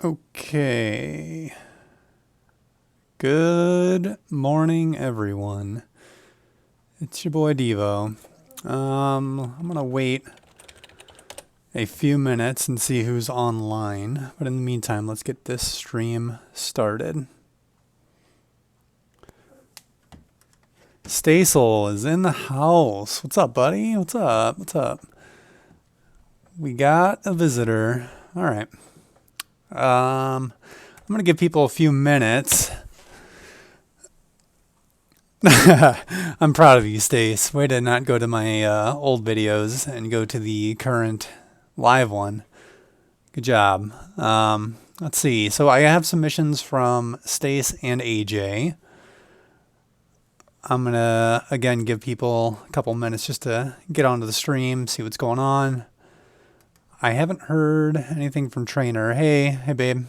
Okay. Good morning, everyone. It's your boy Devo. I'm gonna wait a few minutes and see who's online. But in the meantime, let's get this stream started. Stasel is in the house. What's up, buddy? What's up? What's up? We got a visitor. All right. I'm gonna give people a few minutes. I'm proud of you, Stace. Way to not go to my old videos and go to the current live one. Good job. Let's see. So I have submissions from Stace and AJ. I'm gonna again give people a couple minutes just to get onto the stream, see what's going on. I haven't heard anything from Trainer. Hey, babe.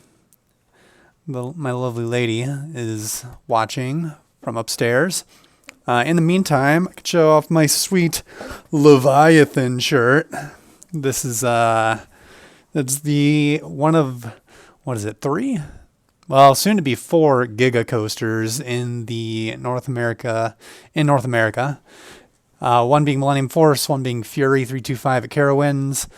My lovely lady is watching from upstairs. In the meantime, I could show off my sweet Leviathan shirt. This is that's the one of, what is it, 3? Well, soon to be 4 Giga coasters in North America. One being Millennium Force, one being Fury 325 at Carowinds.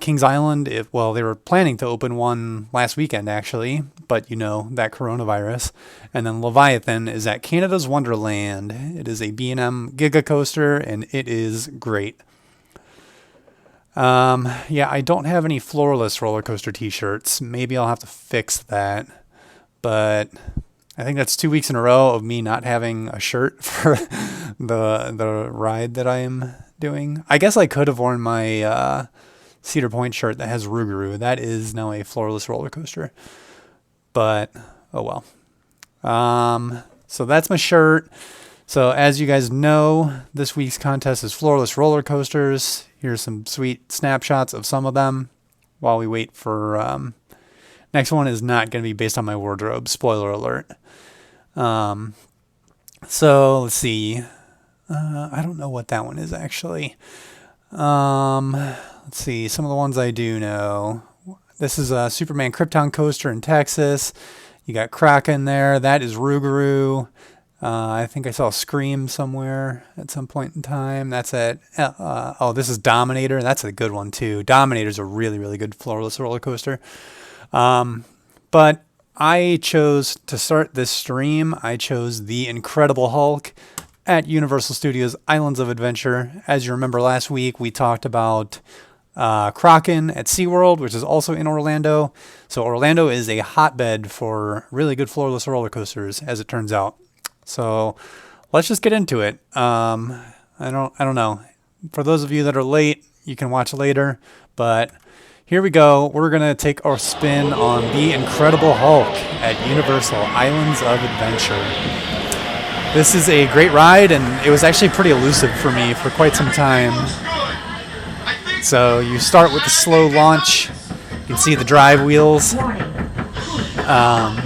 Kings Island, they were planning to open one last weekend, actually, but that coronavirus. And then Leviathan is at Canada's Wonderland. It is a B&M Giga coaster, and it is great. Yeah, I don't have any Floorless roller coaster t-shirts. Maybe I'll have to fix that, but I think that's 2 weeks in a row of me not having a shirt for the ride that I am doing. I guess I could have worn my Cedar Point shirt that has Rougarou. That is now a Floorless roller coaster. But, oh well. So that's my shirt. So as you guys know, this week's contest is Floorless roller coasters. Here's some sweet snapshots of some of them while we wait for... next one is not going to be based on my wardrobe. Spoiler alert. So, let's see. I don't know what that one is, actually. Let's see, some of the ones I do know. This is a Superman Krypton coaster in Texas. You got Kraken there. That is Rougarou. I think I saw Scream somewhere at some point in time. That's at, this is Dominator. That's a good one, too. Dominator's a really, really good Floorless roller coaster. But I chose, to start this stream, I chose the Incredible Hulk at Universal Studios Islands of Adventure. As you remember last week, we talked about Kraken at SeaWorld, which is also in Orlando. So Orlando is a hotbed for really good Floorless roller coasters, as it turns out. So let's just get into it. I don't know. For those of you that are late, you can watch later. But here we go. We're going to take our spin on the Incredible Hulk at Universal Islands of Adventure. This is a great ride, and it was actually pretty elusive for me for quite some time. So you start with the slow launch. You can see the drive wheels. And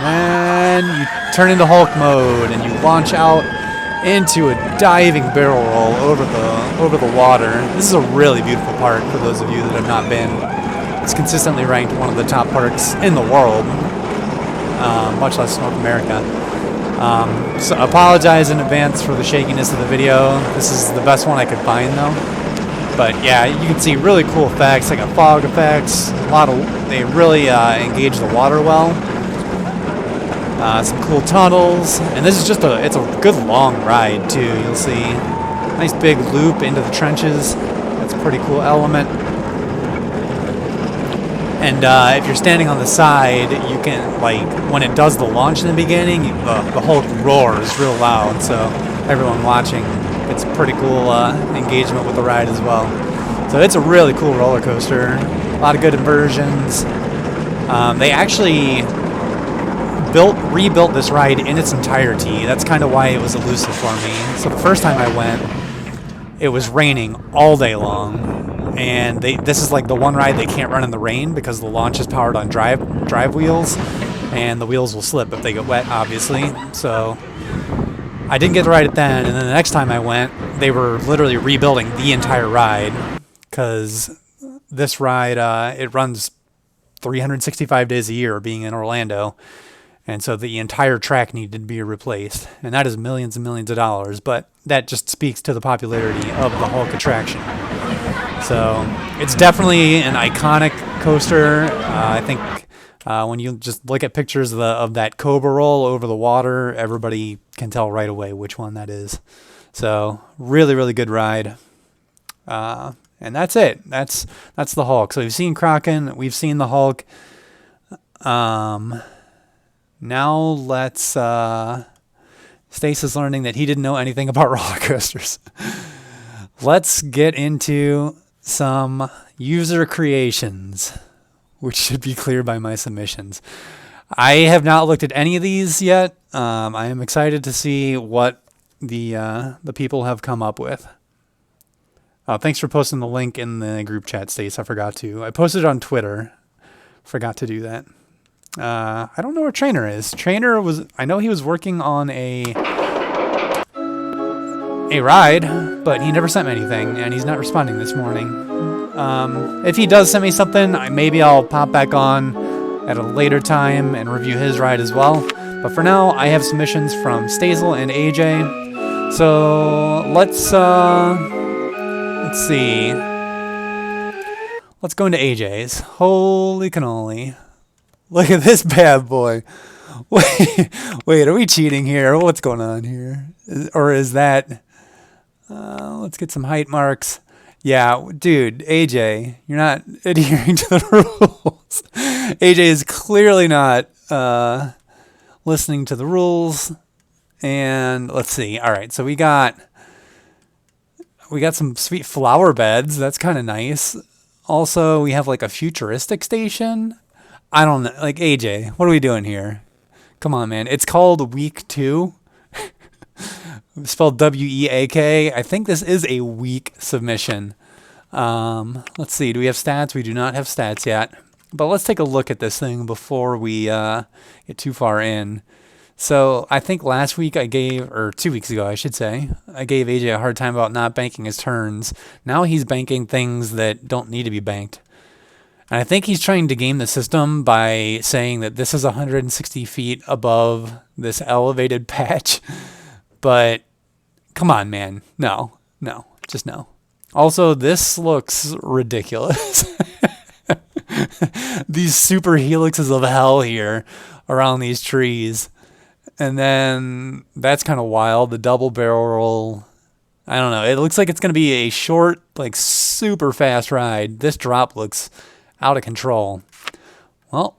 then you turn into Hulk mode, and you launch out into a diving barrel roll over the water. This is a really beautiful park for those of you that have not been. It's consistently ranked one of the top parks in the world, much less North America. So apologize in advance for the shakiness of the video. This is the best one I could find, though. But yeah, you can see really cool effects, like fog effects. They really engage the water well. Some cool tunnels, and this is it's a good long ride too. You'll see nice big loop into the trenches. That's a pretty cool element. And if you're standing on the side, you can, when it does the launch in the beginning, the Hulk roars real loud, so everyone watching, it's pretty cool engagement with the ride as well. So it's a really cool roller coaster. A lot of good inversions. They actually rebuilt this ride in its entirety. That's kind of why it was elusive for me. So the first time I went, it was raining all day long, and this is like the one ride they can't run in the rain because the launch is powered on drive wheels, and the wheels will slip if they get wet, obviously. So I didn't get to ride it then, and then the next time I went, they were literally rebuilding the entire ride because this ride, it runs 365 days a year being in Orlando. And so the entire track needed to be replaced. And that is millions and millions of dollars. But that just speaks to the popularity of the Hulk attraction. So it's definitely an iconic coaster. I think when you just look at pictures of that Cobra roll over the water, everybody can tell right away which one that is. So really, really good ride. And that's it. That's the Hulk. So we've seen Kraken. We've seen the Hulk. Now let's... Stace is learning that he didn't know anything about roller coasters. Let's get into some user creations, which should be clear by my submissions. I have not looked at any of these yet. I am excited to see what the people have come up with. Thanks for posting the link in the group chat, Stace. I forgot to. I posted it on Twitter. Forgot to do that. I don't know where Trainer is. Trainer was... I know he was working on a ride, but he never sent me anything, and he's not responding this morning. If he does send me something, maybe I'll pop back on at a later time and review his ride as well. But for now, I have submissions from Stazel and AJ. So let's see. Let's go into AJ's. Holy cannoli. Look at this bad boy. Wait, are we cheating here? What's going on here? Or is that... let's get some height marks. Yeah, dude, AJ, you're not adhering to the rules. AJ is clearly not listening to the rules. And let's see. All right, so we got some sweet flower beds. That's kind of nice. Also, we have like a futuristic station. I don't know. Like, AJ, what are we doing here? Come on, man. It's called Week 2. Spelled W-E-A-K. I think this is a weak submission. Let's see. Do we have stats? We do not have stats yet. But let's take a look at this thing before we get too far in. So I think last week I gave, or 2 weeks ago I should say, I gave AJ a hard time about not banking his turns. Now he's banking things that don't need to be banked. And I think he's trying to game the system by saying that this is 160 feet above this elevated patch. But come on, man. No, just no. Also, this looks ridiculous. These super helixes of hell here around these trees. And then that's kind of wild. The double barrel. I don't know. It looks like it's going to be a short, like super fast ride. This drop looks out of control. Well,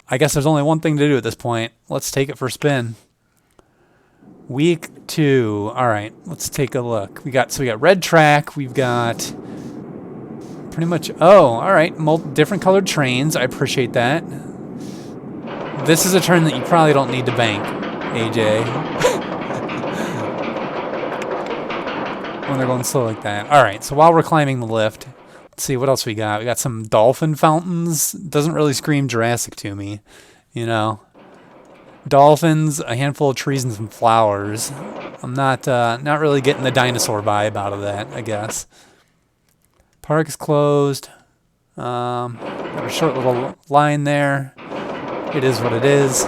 I guess there's only one thing to do at this point. Let's take it for a spin. Week 2. All right, let's take a look. We got red track. We've got pretty much. Oh, all right. Different colored trains. I appreciate that. This is a turn that you probably don't need to bank, AJ. When they're going slow like that. All right. So while we're climbing the lift. Let's see what else we got. We got some dolphin fountains. Doesn't really scream Jurassic to me, you know. Dolphins, a handful of trees, and some flowers. I'm not really getting the dinosaur vibe out of that, I guess. Park is closed. Got a short little line there. It is what it is.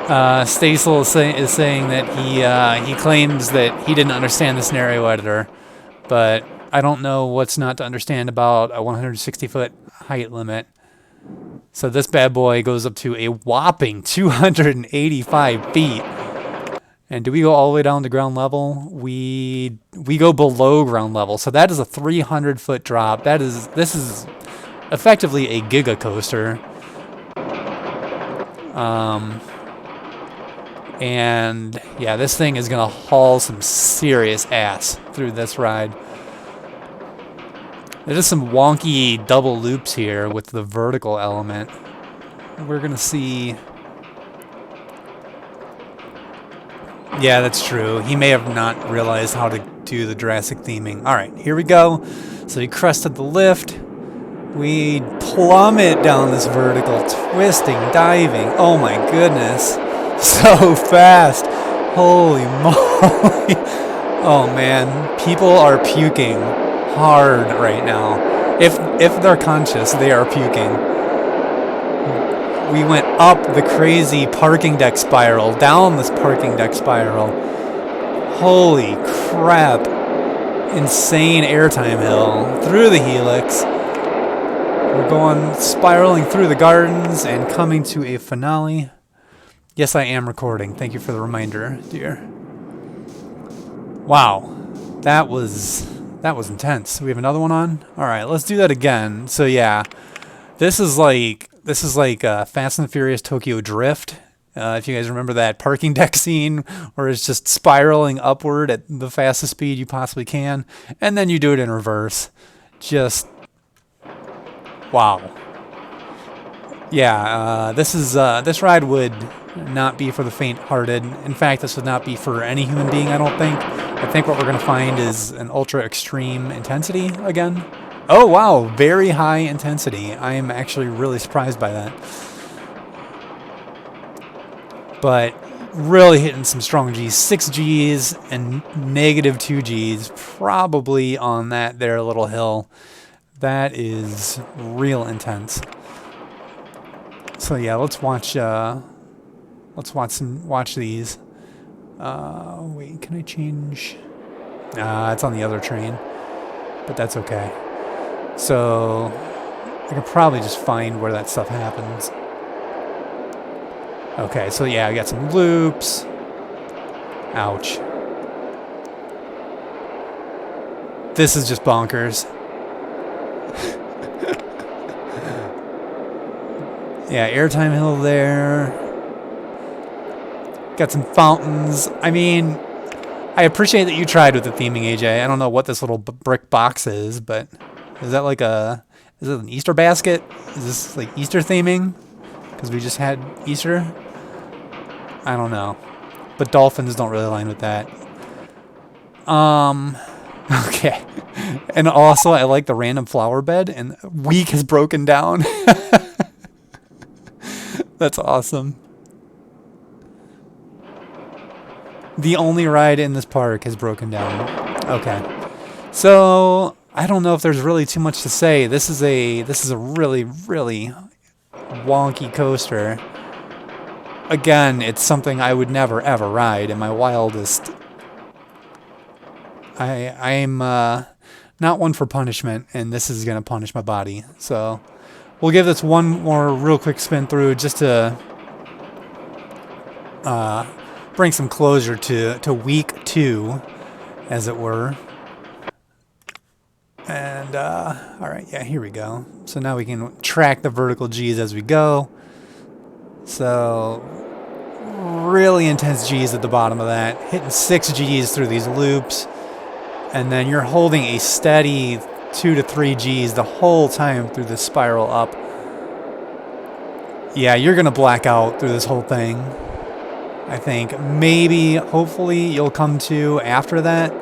Stasel is saying that he claims that he didn't understand the scenario editor, but I don't know what's not to understand about a 160-foot height limit. So this bad boy goes up to a whopping 285 feet. And do we go all the way down to ground level? We go below ground level. So that is a 300-foot drop. This is effectively a giga coaster. And yeah, this thing is gonna haul some serious ass through this ride. There's just some wonky double loops here with the vertical element. We're gonna see. Yeah, that's true. He may have not realized how to do the Jurassic theming. All right, here we go. So we crested the lift. We plummet down this vertical, twisting, diving. Oh my goodness. So fast. Holy moly. Oh man, people are puking hard right now. If they're conscious, they are puking. We went up the crazy parking deck spiral, down this parking deck spiral. Holy crap. Insane airtime hill, through the helix. We're going spiraling through the gardens and coming to a finale. Yes, I am recording. Thank you for the reminder, dear. Wow, that was intense. We have another one on. All right, let's do that again. So yeah, this is like Fast and the Furious Tokyo Drift. If you guys remember that parking deck scene where it's just spiraling upward at the fastest speed you possibly can, and then you do it in reverse. Just wow. Yeah, this ride would not be for the faint-hearted. In fact, this would not be for any human being, I don't think. I think what we're going to find is an ultra-extreme intensity again. Oh, wow, very high intensity. I am actually really surprised by that. But really hitting some strong Gs. 6 Gs and negative 2 Gs, probably on that there little hill. That is real intense. So yeah, let's watch these. Wait, can I change? It's on the other train, but that's okay. So I can probably just find where that stuff happens. Okay, so yeah, I got some loops. Ouch. This is just bonkers. Yeah, airtime hill there. Got some fountains. I mean, I appreciate that you tried with the theming, AJ. I don't know what this little brick box is, but is that like is it an Easter basket? Is this like Easter theming? Because we just had Easter? I don't know. But dolphins don't really align with that. Okay. And also, I like the random flower bed, and week has broken down. That's awesome. The only ride in this park has broken down. Okay. So, I don't know if there's really too much to say. This is a really, really wonky coaster. Again, it's something I would never ever ride in my wildest. I'm not one for punishment, and this is going to punish my body. So, we'll give this one more real quick spin through just to bring some closure to week 2, as it were. And, alright, yeah, here we go. So now we can track the vertical Gs as we go. So, really intense Gs at the bottom of that. Hitting 6 Gs through these loops. And then you're holding a steady 2 to 3 Gs the whole time through the spiral up. Yeah, you're going to black out through this whole thing. I think maybe, hopefully, you'll come to after that.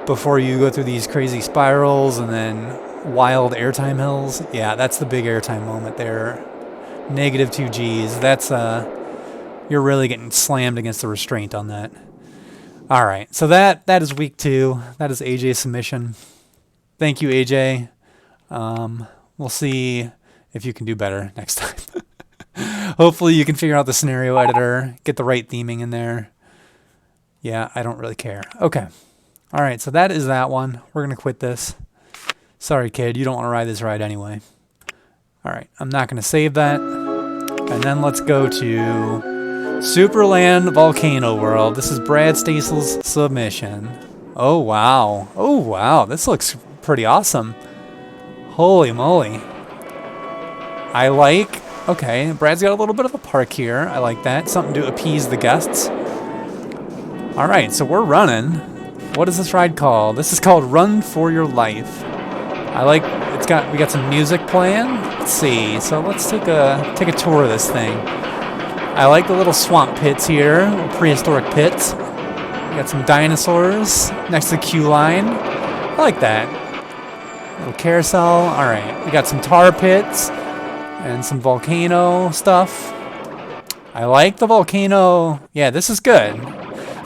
Before you go through these crazy spirals and then wild airtime hills. Yeah, that's the big airtime moment there. Negative 2 Gs. That's, you're really getting slammed against the restraint on that. Alright, so that is week 2. That is AJ's submission. Thank you, AJ. We'll see if you can do better next time. Hopefully you can figure out the scenario editor, get the right theming in there. Yeah, I don't really care. Okay. Alright, so that is that one. We're going to quit this. Sorry, kid, you don't want to ride this ride anyway. Alright, I'm not going to save that. And then let's go to Superland Volcano World. This is Brad Stasel's submission. Oh, wow. Oh, wow. This looks pretty awesome. Holy moly. I like... Okay, Brad's got a little bit of a park here. I like that. Something to appease the guests. Alright, so we're running. What is this ride called? This is called Run for Your Life. I like... We got some music playing. Let's see. So let's take a tour of this thing. I like the little swamp pits here, little prehistoric pits. We got some dinosaurs next to the queue line. I like that. Little carousel. All right. We got some tar pits and some volcano stuff. I like the volcano. Yeah, this is good.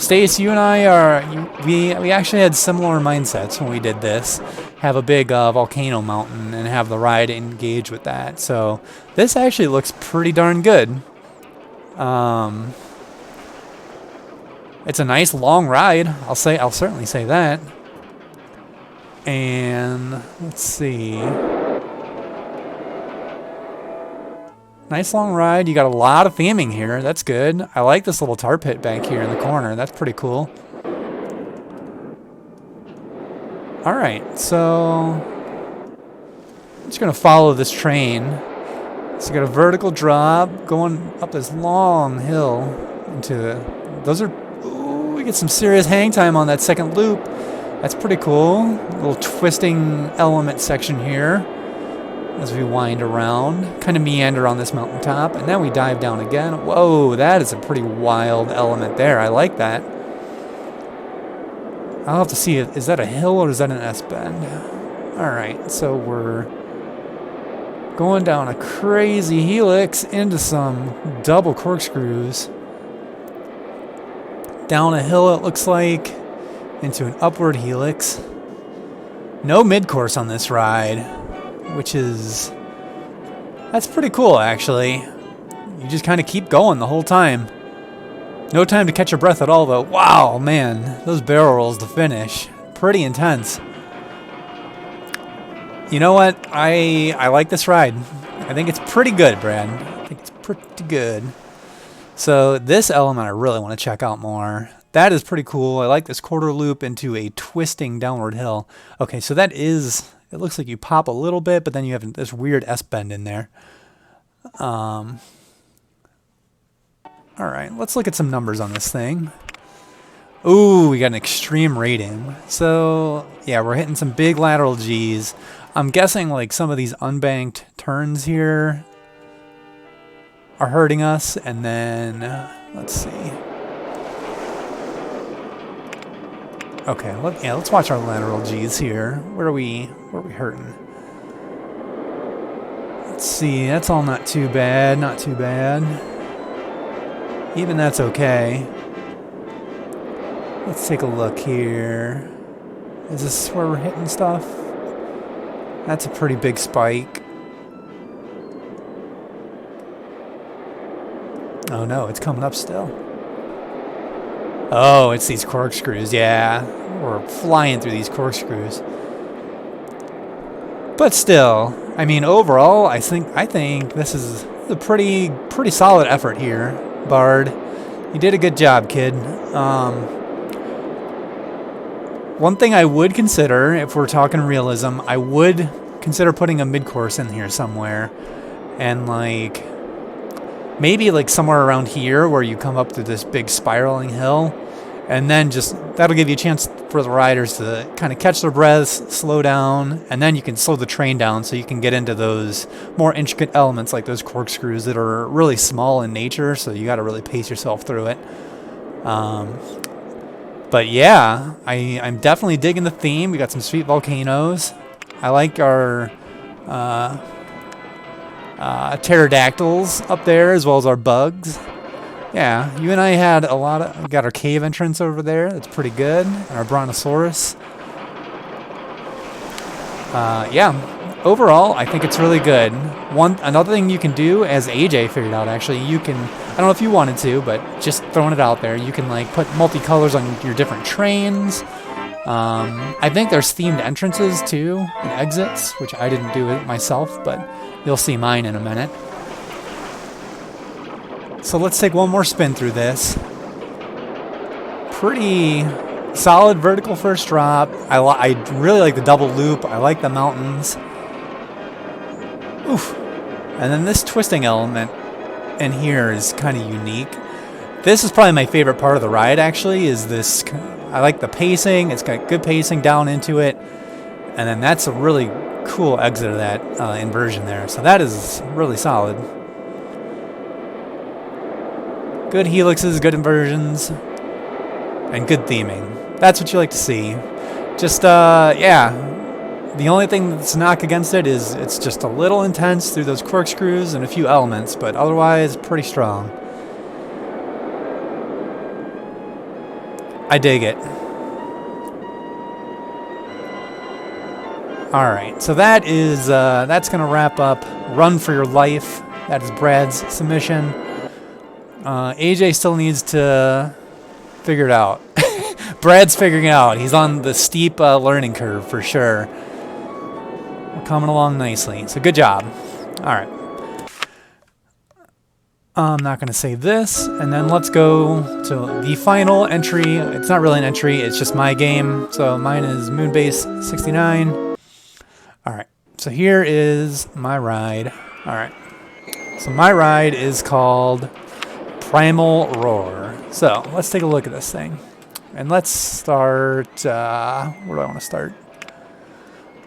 Stace, you and I are, we actually had similar mindsets when we did this. Have a big volcano mountain and have the ride engage with that. So this actually looks pretty darn good. It's a nice long ride. I'll certainly say that. And let's see. Nice long ride. You got a lot of theming here. That's good. I like this little tar pit back here in the corner. That's pretty cool. All right, so I'm just gonna follow this train. So you got a vertical drop going up this long hill into those are. Ooh, we get some serious hang time on that second loop. That's pretty cool. A little twisting element section here as we wind around, kind of meander on this mountaintop, and then we dive down again. Whoa, that is a pretty wild element there. I like that. I'll have to see, is that a hill or is that an S-bend? Alright, so we're going down a crazy helix into some double corkscrews. Down a hill, it looks like, into an upward helix. No mid-course on this ride, which is... that's pretty cool, actually. You just kind of keep going the whole time. No time to catch your breath at all, though. Wow, man, those barrel rolls to finish. Pretty intense. You know what? I like this ride. I think it's pretty good, Brad. I think it's pretty good. So this element I really want to check out more. That is pretty cool. I like this quarter loop into a twisting downward hill. Okay, so that is... it looks like you pop a little bit, but then you have this weird S-bend in there. All right, let's look at some numbers on this thing. Ooh, we got an extreme rating. So, yeah, we're hitting some big lateral Gs. I'm guessing like some of these unbanked turns here are hurting us. And then, let's see. Okay, let's watch our lateral Gs here. Where are we hurting? Let's see, that's all not too bad, not too bad. Even that's okay. Let's take a look here. Is this where we're hitting stuff? That's a pretty big spike. Oh no, it's coming up still. Oh, it's these corkscrews, yeah. We're flying through these corkscrews. But still, I mean, overall, I think this is a pretty solid effort here, Bard. You did a good job, kid. One thing I would consider, if we're talking realism, I would consider putting a mid-course in here somewhere. And like, maybe like somewhere around here where you come up to this big spiraling hill. And then just, that'll give you a chance for the riders to kind of catch their breaths, slow down, and then you can slow the train down so you can get into those more intricate elements like those corkscrews that are really small in nature, so you got to really pace yourself through it. But yeah, I'm definitely digging the theme. We got some sweet volcanoes. I like our pterodactyls up there as well as our bugs. Yeah, you and I had a lot of... got our cave entrance over there. That's pretty good. And our brontosaurus. Yeah, overall, I think it's really good. Another thing you can do, as AJ figured out, actually, you can... I don't know if you wanted to, but just throwing it out there, you can like put multicolors on your different trains. I think there's themed entrances too, and exits, which I didn't do it myself, but you'll see mine in a minute. So let's take one more spin through this. Pretty solid vertical first drop. I really like the double loop. I like the mountains. Oof. And then this twisting element in here is kind of unique. This is probably my favorite part of the ride, actually, is this. I like the pacing. It's got good pacing down into it. And then that's a really cool exit of that inversion there. So that is really solid. Good helixes, good inversions, and good theming. That's what you like to see. Just, yeah. The only thing that's knock against it is it's just a little intense through those corkscrews and a few elements, but otherwise, pretty strong. I dig it. All right, so that is that's gonna wrap up Run for Your Life. That is Brad's submission. AJ still needs to figure it out. Brad's figuring it out. He's on the steep learning curve for sure. We're coming along nicely. So good job. All right. I'm not going to save this. And then let's go to the final entry. It's not really an entry. It's just my game. So mine is Moonbase 69. All right. So here is my ride. All right. So my ride is called Primal Roar. So let's take a look at this thing. And let's start, where do I want to start?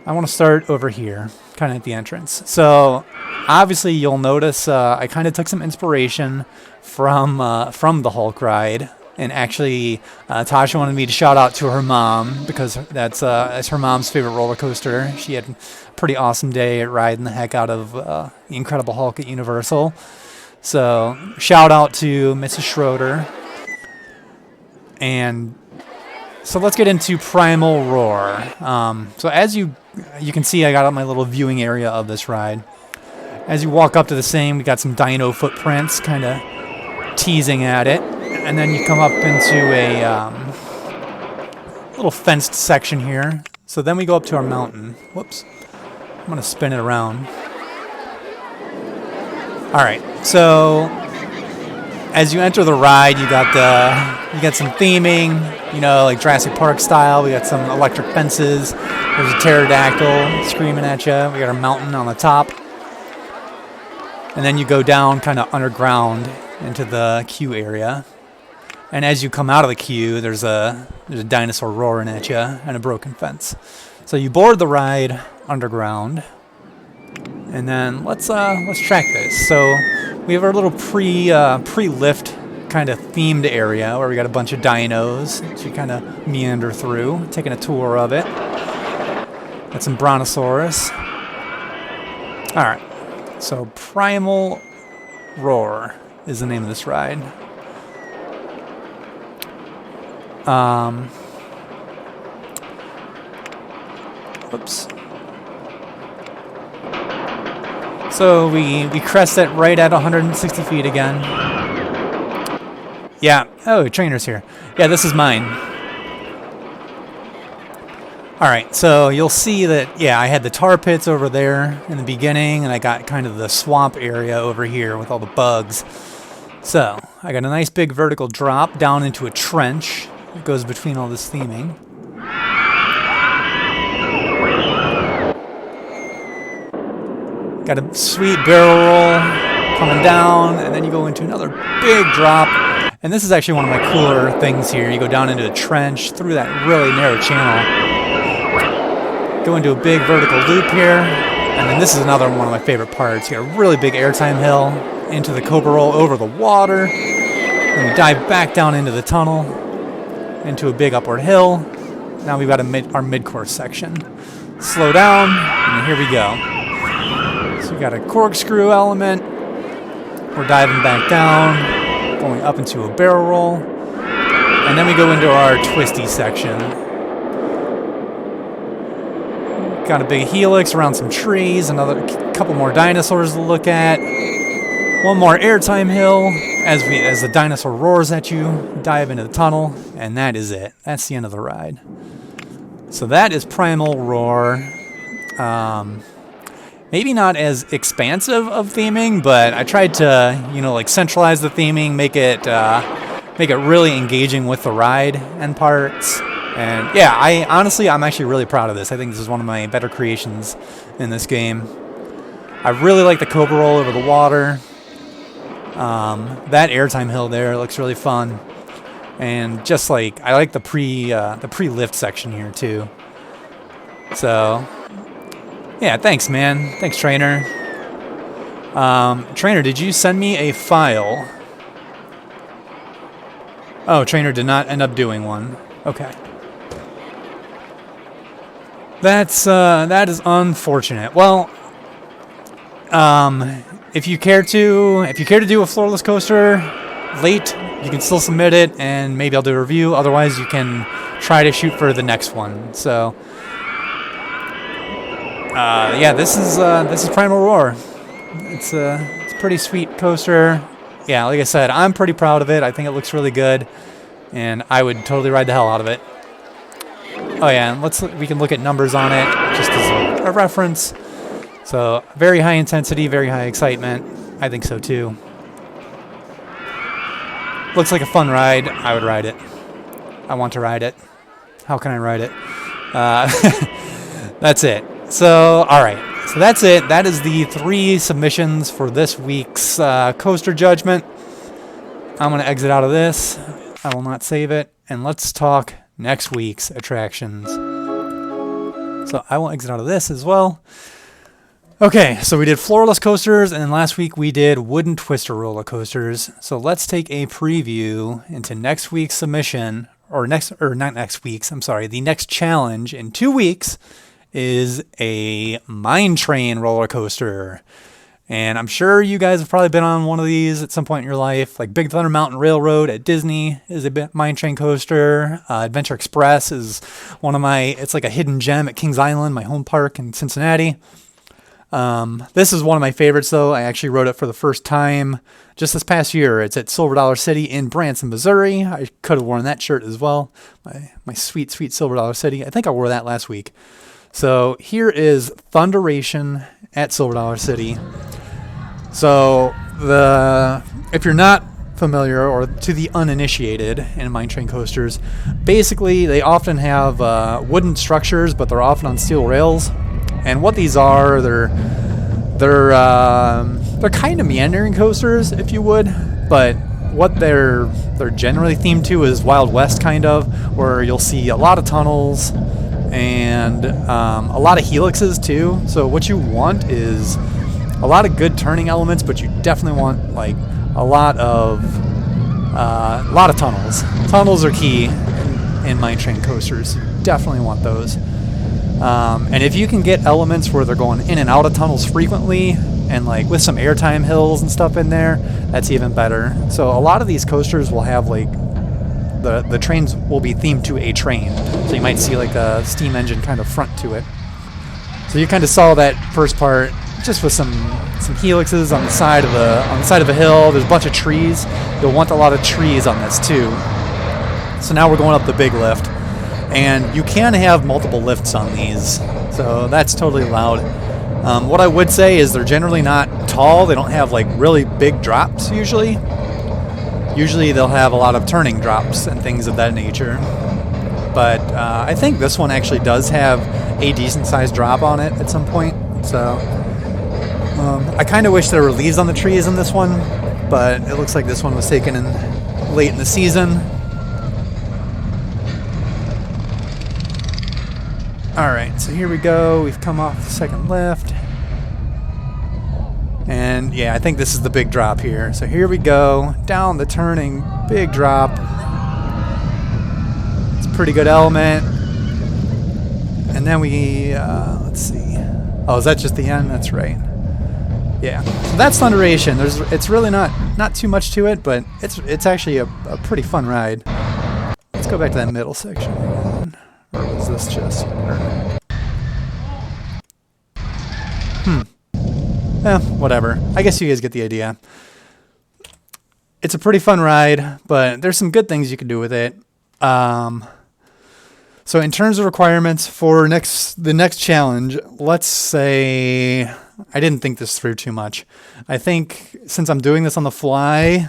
I want to start over here, kind of at the entrance. So obviously you'll notice I kind of took some inspiration from the Hulk ride. And actually, Tasha wanted me to shout out to her mom because that's her mom's favorite roller coaster. She had a pretty awesome day at riding the heck out of the Incredible Hulk at Universal. So shout out to Mrs. Schroeder. And so let's get into Primal Roar. So as you can see, I got out my little viewing area of this ride. As you walk up to the same, we got some dino footprints kind of teasing at it. And then you come up into a little fenced section here. So then we go up to our mountain. Whoops. I'm going to spin it around. All right. So as you enter the ride, you got some theming, you know, like Jurassic Park style. We got some electric fences. There's a pterodactyl screaming at you. We got a mountain on the top. And then you go down kind of underground into the queue area. And as you come out of the queue, there's a dinosaur roaring at you and a broken fence. So you board the ride underground. And then let's track this. So we have our little pre-lift kind of themed area where we got a bunch of dinos that you kind of meander through, taking a tour of it. Got some Brontosaurus. All right. So Primal Roar is the name of this ride. Whoops. So we crest it right at 160 feet again. Yeah. Oh, trainer's here. Yeah, this is mine. All right, so you'll see that, yeah, I had the tar pits over there in the beginning, and I got kind of the swamp area over here with all the bugs. So I got a nice big vertical drop down into a trench that goes between all this theming. Got a sweet barrel roll coming down, and then you go into another big drop. And this is actually one of my cooler things here. You go down into a trench through that really narrow channel. Go into a big vertical loop here, and then this is another one of my favorite parts. You got a really big airtime hill into the Cobra Roll over the water, and we dive back down into the tunnel, into a big upward hill. Now we've got our mid-course section. Slow down, and here we go. So we got a corkscrew element. We're diving back down, going up into a barrel roll, and then we go into our twisty section. Got a big helix around some trees, another couple more dinosaurs to look at. One more airtime hill as the dinosaur roars at you, dive into the tunnel, and that is it. That's the end of the ride. So that is Primal Roar. Maybe not as expansive of theming, but I tried to, like centralize the theming, make it really engaging with the ride and parts. And yeah, I'm actually really proud of this. I think this is one of my better creations in this game. I really like the Cobra Roll over the water. That airtime hill there looks really fun. And just like, I like the pre-lift section here too. So, yeah, thanks, man. Thanks, Trainer. Trainer, did you send me a file? Oh, Trainer did not end up doing one. Okay. That is unfortunate. Well, if you care to do a floorless coaster late you can still submit it, and maybe I'll do a review. Otherwise, you can try to shoot for the next one. So, yeah, this is Primal Roar. It's a pretty sweet coaster. Yeah, like I said, I'm pretty proud of it. I think it looks really good, and I would totally ride the hell out of it. Oh yeah, and we can look at numbers on it just as a reference. So very high intensity, very high excitement. I think so too. Looks like a fun ride. I would ride it. I want to ride it. How can I ride it? That's it. So, all right. So that's it. That is the 3 submissions for this week's coaster judgment. I'm going to exit out of this. I will not save it. And let's talk next week's attractions. So I will exit out of this as well. Okay, so we did floorless coasters, and then last week we did wooden twister roller coasters. So let's take a preview into next week's submission, not next week's, I'm sorry, the next challenge in 2 weeks is a mine train roller coaster. And I'm sure you guys have probably been on one of these at some point in your life. Like Big Thunder Mountain Railroad at Disney is a mine train coaster. Adventure Express is it's like a hidden gem at Kings Island, my home park in Cincinnati. This is one of my favorites though. I actually rode it for the first time just this past year. It's at Silver Dollar City in Branson, Missouri. I could have worn that shirt as well. My sweet, sweet Silver Dollar City. I think I wore that last week. So here is Thunderation at Silver Dollar City. So if you're not familiar or to the uninitiated in mine train coasters, basically they often have wooden structures, but they're often on steel rails. And what these are, they're kind of meandering coasters, if you would, but what they're generally themed to is Wild West kind of, where you'll see a lot of tunnels and a lot of helixes too. So what you want is a lot of good turning elements, but you definitely want like a lot of tunnels. Tunnels are key in mine train coasters. You definitely want those. And if you can get elements where they're going in and out of tunnels frequently, and like with some airtime hills and stuff in there, that's even better. So a lot of these coasters will have like the trains will be themed to a train. So you might see like a steam engine kind of front to it. So you kind of saw that first part just with some helixes on the side of a hill. There's a bunch of trees. You'll want a lot of trees on this too. So now we're going up the big lift, and you can have multiple lifts on these, so that's totally allowed. What I would say is they're generally not tall. They don't have like really big drops usually. Usually they'll have a lot of turning drops and things of that nature. But I think this one actually does have a decent sized drop on it at some point. So I kind of wish there were leaves on the trees in this one, but it looks like this one was taken in late in the season. Alright, so here we go. We've come off the second lift. And yeah, I think this is the big drop here. So here we go. Down the turning, big drop. It's a pretty good element. And then we, let's see. Oh, is that just the end? That's right. Yeah. So that's Thunderation. It's really not too much to it, but it's actually a pretty fun ride. Let's go back to that middle section again. Or was this just... whatever. I guess you guys get the idea. It's a pretty fun ride, but there's some good things you can do with it. So in terms of requirements for the next challenge, let's say... I didn't think this through too much. I think since I'm doing this on the fly...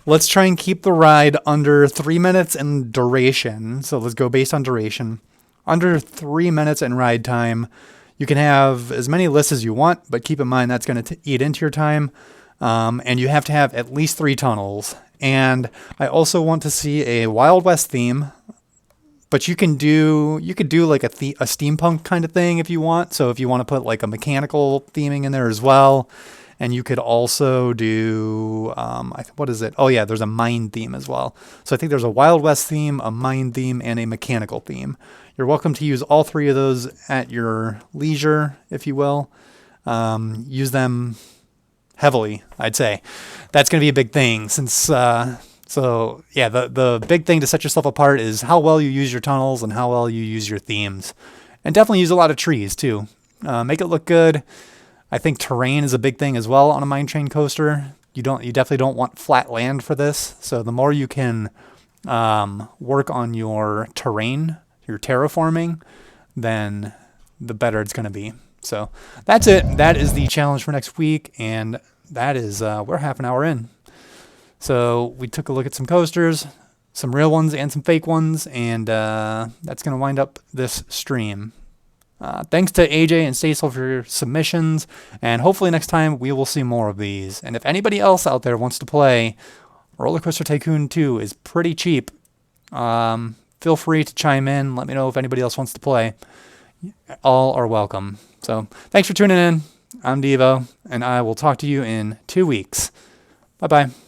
Let's try and keep the ride under 3 minutes in duration. So let's go based on duration. Under 3 minutes in ride time. You can have as many lists as you want, but keep in mind that's going to eat into your time. And you have to have at least 3 tunnels. And I also want to see a Wild West theme. But you could do like a steampunk kind of thing if you want. So if you want to put like a mechanical theming in there as well. And you could also do, what is it? Oh yeah, there's a mine theme as well. So I think there's a Wild West theme, a mine theme, and a mechanical theme. You're welcome to use all 3 of those at your leisure, if you will. Use them heavily, I'd say. That's going to be a big thing since So yeah, the big thing to set yourself apart is how well you use your tunnels and how well you use your themes. And definitely use a lot of trees too. Make it look good. I think terrain is a big thing as well on a mine train coaster. You definitely don't want flat land for this. So the more you can work on your terrain, your terraforming, then the better it's going to be. So that's it. That is the challenge for next week, and that is we're half an hour in. So we took a look at some coasters, some real ones and some fake ones, and that's going to wind up this stream. Thanks to AJ and Stacy for your submissions, and hopefully next time we will see more of these. And if anybody else out there wants to play, Roller Coaster Tycoon 2 is pretty cheap. Feel free to chime in. Let me know if anybody else wants to play. All are welcome. So thanks for tuning in. I'm Devo, and I will talk to you in 2 weeks. Bye-bye.